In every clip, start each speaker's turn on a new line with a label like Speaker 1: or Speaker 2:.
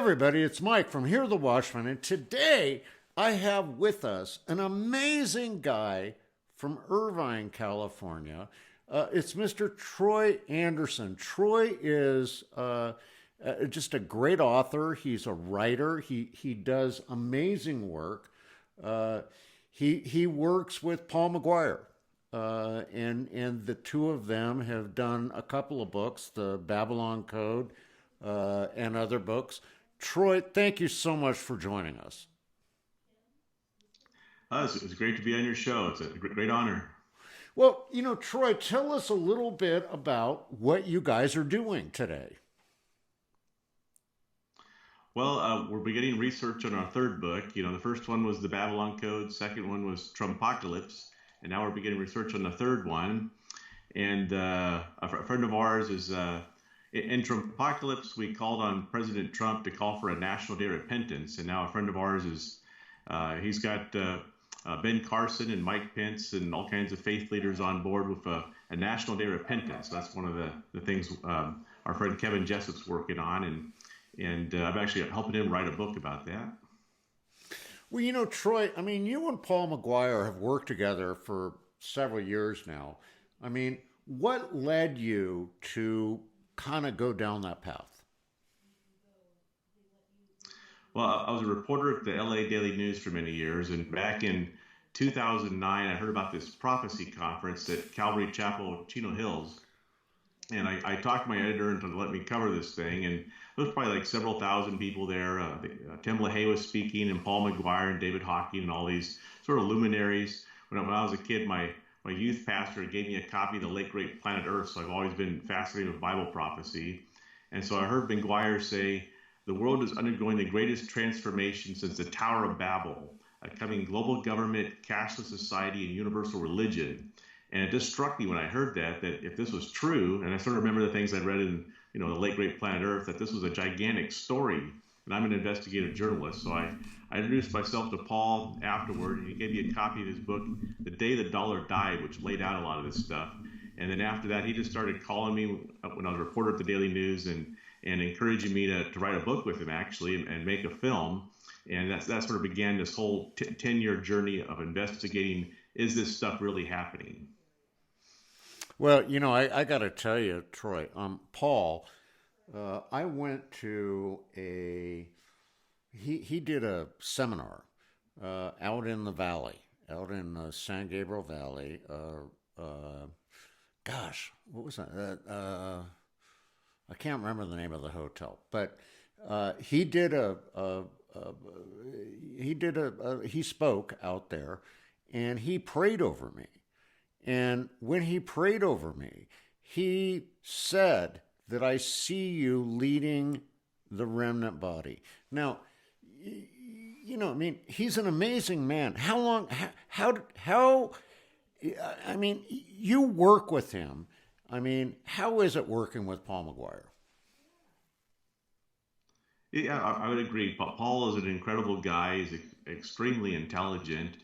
Speaker 1: everybody, it's Mike from Here the Watchman, and today I have with us an amazing guy from Irvine, California. It's Mr. Troy Anderson. Troy is just a great author. He's a writer. He does amazing work. He works with Paul McGuire. And the two of them have done a couple of books, the Babylon Code, and other books. Troy, thank you so much for joining us.
Speaker 2: It's great to be on your show. It's a great honor.
Speaker 1: Well, Troy, tell us a little bit about what you guys are doing today.
Speaker 2: Well, we're beginning research on our third book. The first one was the Babylon Code, second one was Trumpocalypse, and now we're beginning research on the third one. And a friend of ours is in Trumpocalypse, we called on President Trump to call for a national day of repentance, and now a friend of ours is he's got Ben Carson and Mike Pence and all kinds of faith leaders on board with a national day of repentance. That's one of the things our friend Kevin Jessup's working on, and I'm actually helping him write a book about that.
Speaker 1: Well, Troy, you and Paul McGuire have worked together for several years now. What led you to kind of go down that path?
Speaker 2: Well, I was a reporter at the LA Daily News for many years, and back in 2009, I heard about this prophecy conference at Calvary Chapel, Chino Hills, and I talked to my editor to let me cover this thing, and there was probably like several thousand people there. Tim LaHaye was speaking, and Paul McGuire and David Hawking and all these sort of luminaries. When I was a kid, my youth pastor gave me a copy of the late great Planet Earth, so I've always been fascinated with Bible prophecy. And so I heard McGuire say, the world is undergoing the greatest transformation since the Tower of Babel, a coming global government, cashless society, and universal religion. And it just struck me when I heard that if this was true, and I sort of remember the things I'd read in the late great Planet Earth, that this was a gigantic story. And I'm an investigative journalist, so I introduced myself to Paul afterward, and he gave me a copy of his book, The Day the Dollar Died, which laid out a lot of this stuff. And then after that, he just started calling me when I was a reporter at the Daily News and encouraging me to write a book with him, actually, and make a film. And that sort of began this whole 10-year journey of investigating, is this stuff really happening?
Speaker 1: Well, I got to tell you, Troy, Paul, I went to he did a seminar out in the valley, out in San Gabriel Valley. Gosh, what was that? I can't remember the name of the hotel, but he spoke out there, and he prayed over me. And when he prayed over me, he said that I see you leading the remnant body. Now, he's an amazing man. You work with him. How is it working with Paul McGuire?
Speaker 2: Yeah, I would agree. Paul is an incredible guy. He's extremely intelligent.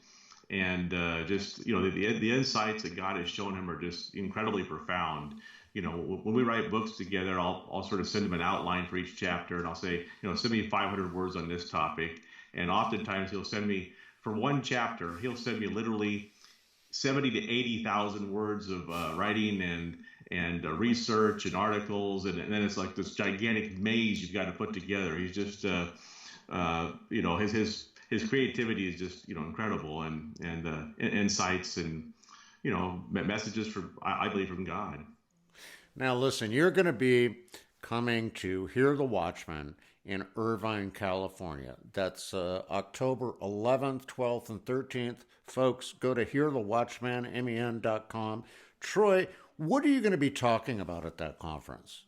Speaker 2: And the insights that God has shown him are just incredibly profound. When we write books together, I'll sort of send him an outline for each chapter, and I'll say, send me 500 words on this topic. And oftentimes he'll send me, for one chapter, he'll send me literally 70 to 80,000 words of writing and research and articles, and then it's like this gigantic maze you've got to put together. He's just, his creativity is just incredible, and insights and messages I believe from God.
Speaker 1: Now listen, you're going to be coming to Hear the Watchman in Irvine, California. That's October 11th, 12th, and 13th. Folks, go to hearthewatchman.com. Troy, what are you going to be talking about at that conference?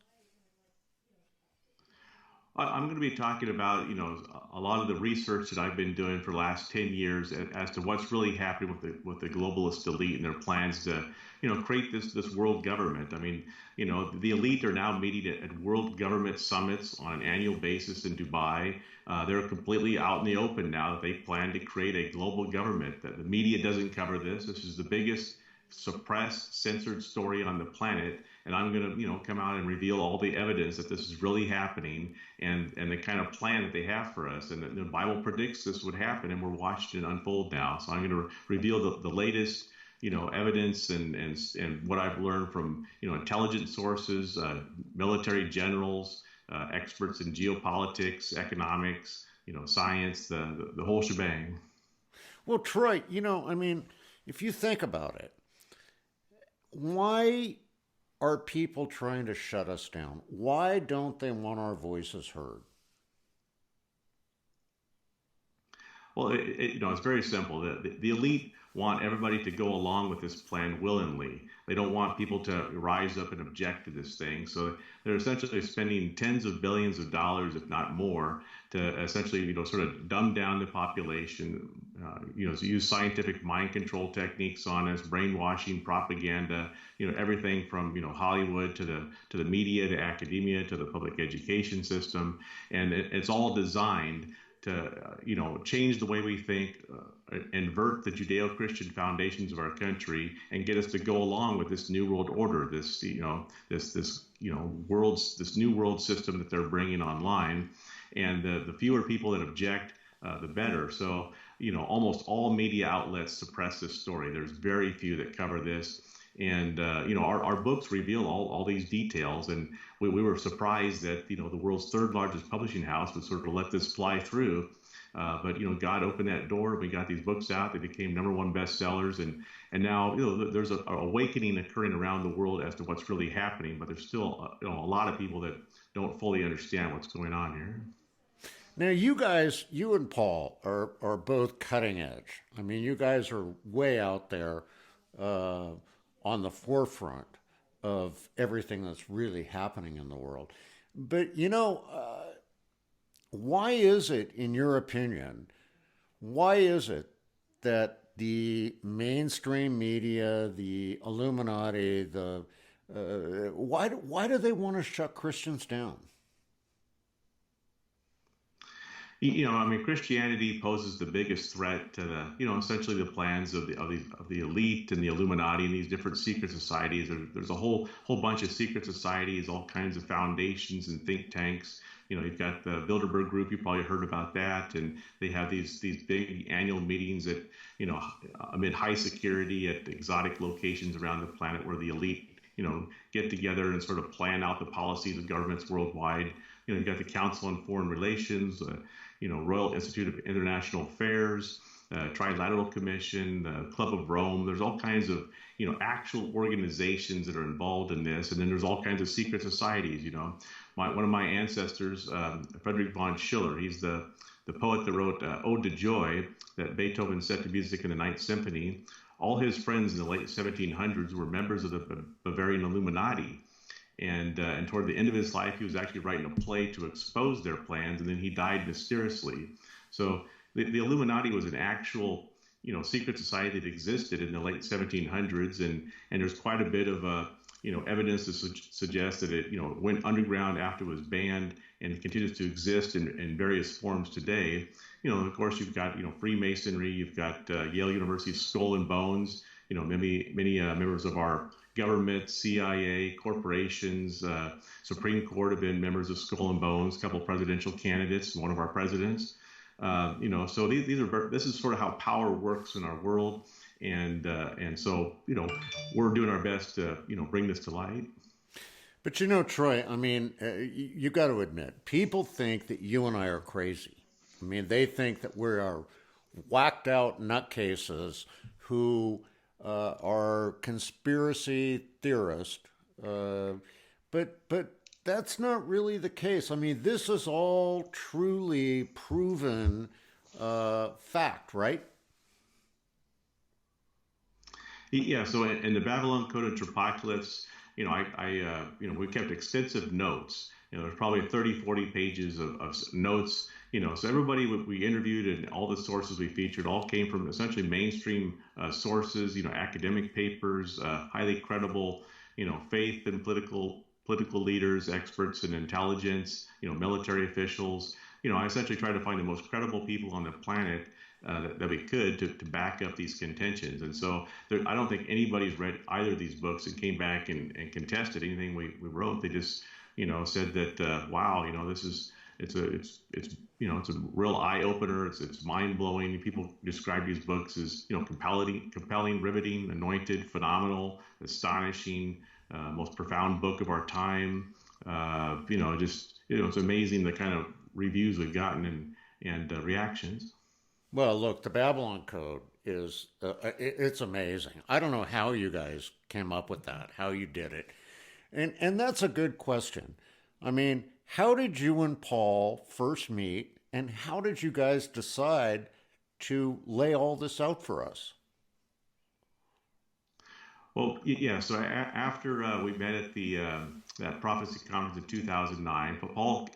Speaker 2: I'm going to be talking about, a lot of the research that I've been doing for the last 10 years as to what's really happening with the globalist elite and their plans to, create this world government. The elite are now meeting at world government summits on an annual basis in Dubai. They're completely out in the open now that they plan to create a global government. That the media doesn't cover this. This is the biggest suppressed, censored story on the planet, and I'm going to, come out and reveal all the evidence that this is really happening, and the kind of plan that they have for us. And the Bible predicts this would happen, and we're watching it unfold now. So I'm going to reveal the latest, evidence and what I've learned from, intelligence sources, military generals, experts in geopolitics, economics, science, the whole shebang.
Speaker 1: Well, Troy, if you think about it, why are people trying to shut us down? Why don't they want our voices heard?
Speaker 2: Well, it's very simple. The elite want everybody to go along with this plan willingly. They don't want people to rise up and object to this thing. So they're essentially spending tens of billions of dollars, if not more, to essentially, sort of dumb down the population, to use scientific mind control techniques on us, brainwashing, propaganda, everything from, Hollywood to the media, to academia, to the public education system. And it's all designed to change the way we think, invert the Judeo-Christian foundations of our country, and get us to go along with this new world order, this new world system that they're bringing online. And the fewer people that object, the better. So almost all media outlets suppress this story. There's very few that cover this. And our books reveal all these details, and we were surprised that the world's third largest publishing house would sort of let this fly through. But God opened that door. We got these books out. They became #1 bestsellers, and now there's an awakening occurring around the world as to what's really happening. But there's still a lot of people that don't fully understand what's going on here.
Speaker 1: Now, you and Paul are both cutting edge. I mean, you guys are way out there on the forefront of everything that's really happening in the world. But, why is it, in your opinion, why is it that the mainstream media, the Illuminati, why do they want to shut Christians down?
Speaker 2: Christianity poses the biggest threat to essentially the plans of the elite and the Illuminati and these different secret societies. There's a whole bunch of secret societies, all kinds of foundations and think tanks. You've got the Bilderberg Group. You probably heard about that, and they have these big annual meetings at amid high security at exotic locations around the planet where the elite get together and sort of plan out the policies of governments worldwide. You've got the Council on Foreign Relations, Royal Institute of International Affairs, Trilateral Commission, the Club of Rome. There's all kinds of, actual organizations that are involved in this. And then there's all kinds of secret societies. One of my ancestors, Friedrich von Schiller, he's the poet that wrote Ode to Joy that Beethoven set to music in the Ninth Symphony. All his friends in the late 1700s were members of the Bavarian Illuminati. And toward the end of his life, he was actually writing a play to expose their plans, and then he died mysteriously. So the Illuminati was an actual, secret society that existed in the late 1700s, and there's quite a bit of evidence to suggest that it, went underground after it was banned and continues to exist in various forms today. Of course, you've got, Freemasonry, you've got Yale University's Skull and Bones, many members of our government, CIA, corporations, Supreme Court have been members of Skull and Bones, a couple of presidential candidates, one of our presidents. So this is sort of how power works in our world. And so, we're doing our best to, bring this to light.
Speaker 1: But Troy, you got to admit, people think that you and I are crazy. They think that we are whacked out nutcases who are conspiracy theorists, but that's not really the case. This is all truly proven fact, right?
Speaker 2: Yeah. So in the Babylon Code of Tripocalypse, we kept extensive notes. There's probably 30, 40 pages of notes. So everybody we interviewed and all the sources we featured all came from essentially mainstream sources, academic papers, highly credible, faith and political leaders, experts in intelligence, military officials. I essentially tried to find the most credible people on the planet that we could to back up these contentions. And so I don't think anybody's read either of these books and came back and contested anything we wrote. They just, said that, wow, this is, it's a real eye opener. It's mind blowing. People describe these books as, compelling, riveting, anointed, phenomenal, astonishing, most profound book of our time. It's amazing the kind of reviews we've gotten and reactions.
Speaker 1: Well, look, the Babylon Code is it's amazing. I don't know how you guys came up with that, how you did it. And that's a good question. I mean, how did you and Paul first meet, and how did you guys decide to lay all this out for us?
Speaker 2: Well, yeah. So after we met at the that prophecy conference in 2009, Paul,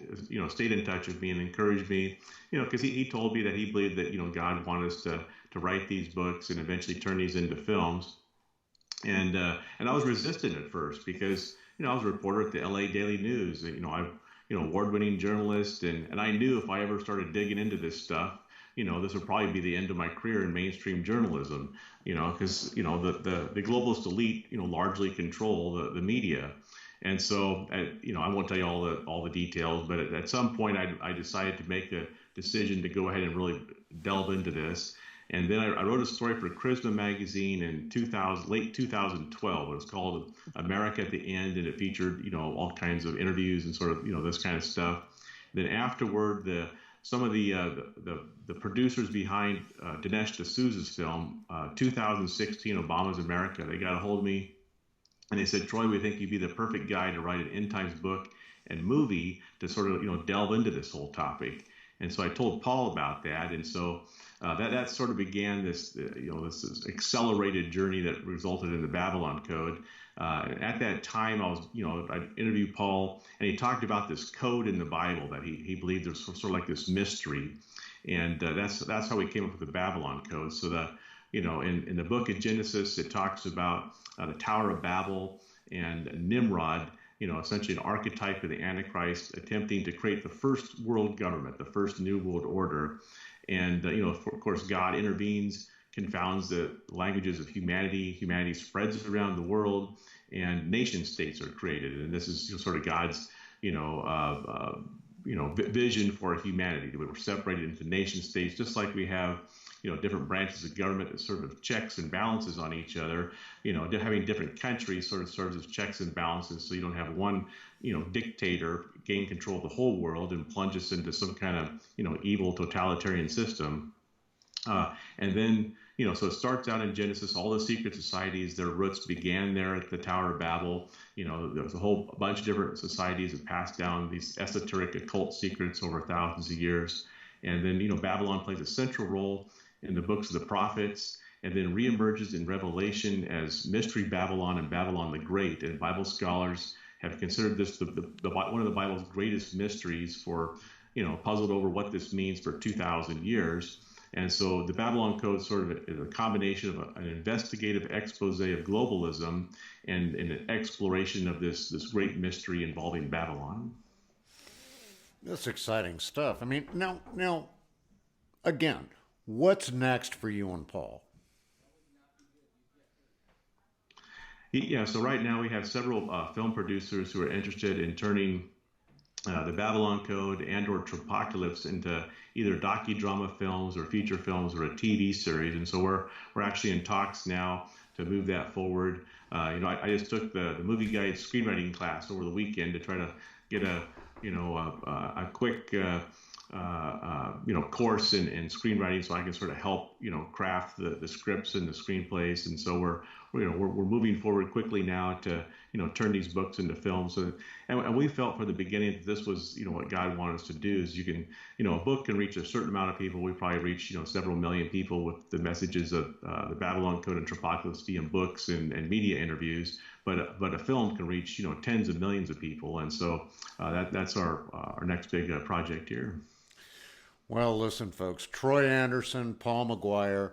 Speaker 2: stayed in touch with me and encouraged me, because he told me that he believed that God wanted us to write these books and eventually turn these into films, and I was resistant at first because I was a reporter at the LA Daily News. Award-winning journalist, and I knew if I ever started digging into this stuff, this would probably be the end of my career in mainstream journalism, because the globalist elite, largely control the media. And so, I won't tell you all the details, but at some point I decided to make a decision to go ahead and really delve into this. And then I wrote a story for Charisma magazine in late 2012. It was called America at the End, and it featured, all kinds of interviews and sort of, this kind of stuff. Then afterward, some of the producers behind Dinesh D'Souza's film, 2016 Obama's America, they got a hold of me and they said, Troy, we think you'd be the perfect guy to write an end times book and movie to sort of, delve into this whole topic. And so I told Paul about that. And so that sort of began this, this accelerated journey that resulted in the Babylon Code. At that time, I interviewed Paul, and he talked about this code in the Bible that he believed there was sort of like this mystery, and that's how we came up with the Babylon Code. So in the book of Genesis, it talks about the Tower of Babel and Nimrod. Essentially an archetype of the Antichrist attempting to create the first world government, the first new world order. And, of course, God intervenes, confounds the languages of humanity. Humanity spreads around the world, and nation states are created. And this is sort of God's, vision for humanity. We're separated into nation states, just like we have, different branches of government that sort of checks and balances on each other. Having different countries sort of serves as checks and balances, so you don't have one, dictator gain control of the whole world and plunge us into some kind of, evil totalitarian system. And then, so it starts out in Genesis, all the secret societies, their roots began there at the Tower of Babel. There was a whole bunch of different societies that passed down these esoteric occult secrets over thousands of years. And then, Babylon plays a central role in the books of the prophets, and then reemerges in Revelation as Mystery Babylon and Babylon the Great. And Bible scholars have considered this one of the Bible's greatest mysteries for, puzzled over what this means for 2,000 years. And so the Babylon Code sort of is a combination of an investigative expose of globalism and an exploration of this great mystery involving Babylon.
Speaker 1: That's exciting stuff. I mean, now, again, what's next for you and Paul?
Speaker 2: Yeah, so right now we have several film producers who are interested in turning the Babylon Code and/or Tropocalypse into either docudrama films or feature films or a TV series, and so we're actually in talks now to move that forward. I just took the movie guide screenwriting class over the weekend to try to get a quick course in screenwriting, so I can sort of help craft the scripts and the screenplays. And so we're moving forward quickly now to turn these books into films. So, and we felt from the beginning that this was what God wanted us to do. Is you can a book can reach a certain amount of people. We probably reach several million people with the messages of the Babylon Code and Tropocalypse via books and media interviews. But a film can reach tens of millions of people, and so that's our next big project here.
Speaker 1: Well, listen, folks, Troy Anderson, Paul McGuire,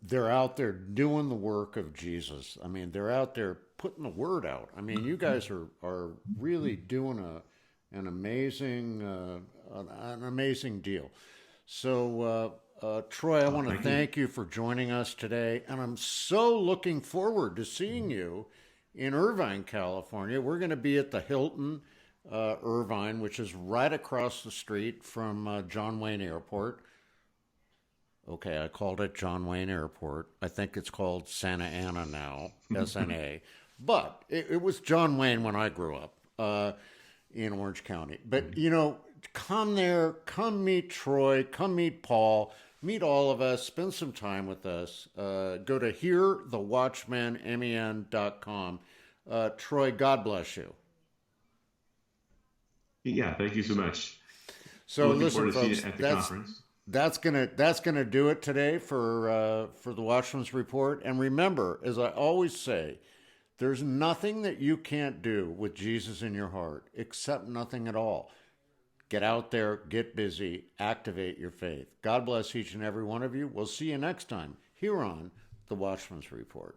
Speaker 1: they're out there doing the work of Jesus. I mean, they're out there putting the word out. I mean, you guys are really doing an amazing deal. So Troy, I want to thank you for joining us today, and I'm so looking forward to seeing you in Irvine, California. We're going to be at the Hilton Irvine, which is right across the street from John Wayne Airport. Okay, I called it John Wayne Airport. I think it's called Santa Ana now, SNA. But it was John Wayne when I grew up in Orange County. But, you know, come there, come meet Troy, come meet Paul, meet all of us, spend some time with us. Go to hearthewatchmenmen.com. Troy, God bless you.
Speaker 2: Yeah, thank you so much.
Speaker 1: So
Speaker 2: looking
Speaker 1: listen,
Speaker 2: forward to seeing
Speaker 1: folks,
Speaker 2: you at the conference.
Speaker 1: That's gonna do it today for the Watchman's Report. And remember, as I always say, there's nothing that you can't do with Jesus in your heart, except nothing at all. Get out there, get busy, activate your faith. God bless each and every one of you. We'll see you next time here on the Watchman's Report.